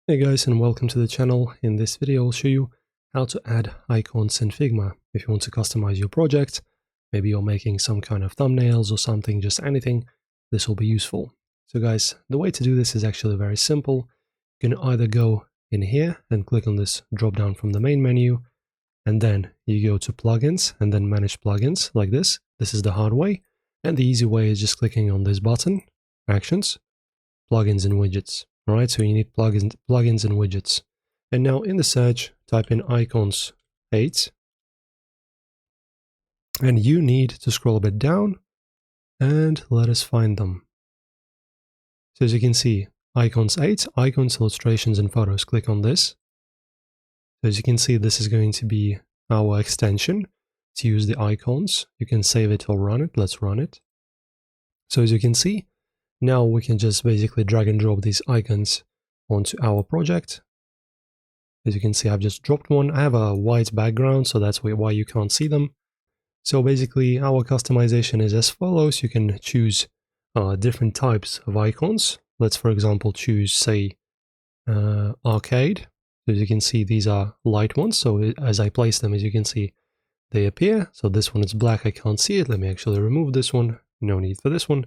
Hey guys, and welcome to the channel. In this video I'll show you how to add icons in Figma. If you want to customize your project, maybe you're making some kind of thumbnails or something, just anything, this will be useful. So guys, the way to do this is actually very simple. You can either go in here and click on this drop down from the main menu, and then you go to plugins and then manage plugins like this. This is the hard way, and the easy way is just clicking on this button, actions, plugins and widgets. Alright, so you need plugins and widgets. And now in the search, type in icons 8. And you need to scroll a bit down and let us find them. So as you can see, icons 8, icons, illustrations and photos. Click on this. So as you can see, this is going to be our extension to use the icons. You can save it or run it. Let's run it. So as you can see, now we can just basically drag and drop these icons onto our project. As you can see, I've just dropped one. I have a white background, so that's why you can't see them. So basically, our customization is as follows. You can choose different types of icons. Let's, for example, choose, say, arcade. As you can see, these are light ones. So as I place them, as you can see, they appear. So this one is black. I can't see it. Let me actually remove this one. No need for this one.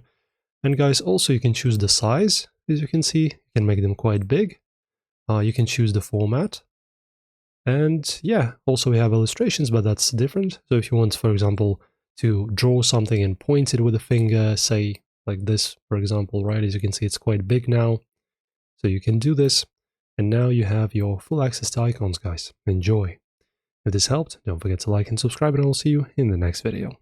And guys, also you can choose the size. As you can see, you can make them quite big. You can choose the format. And yeah, also we have illustrations, but that's different. So if you want, for example, to draw something and point it with a finger, say like this, for example, right? As you can see, it's quite big now. So you can do this. And now you have your full access to icons, guys. Enjoy. If this helped, don't forget to like and subscribe, and I'll see you in the next video.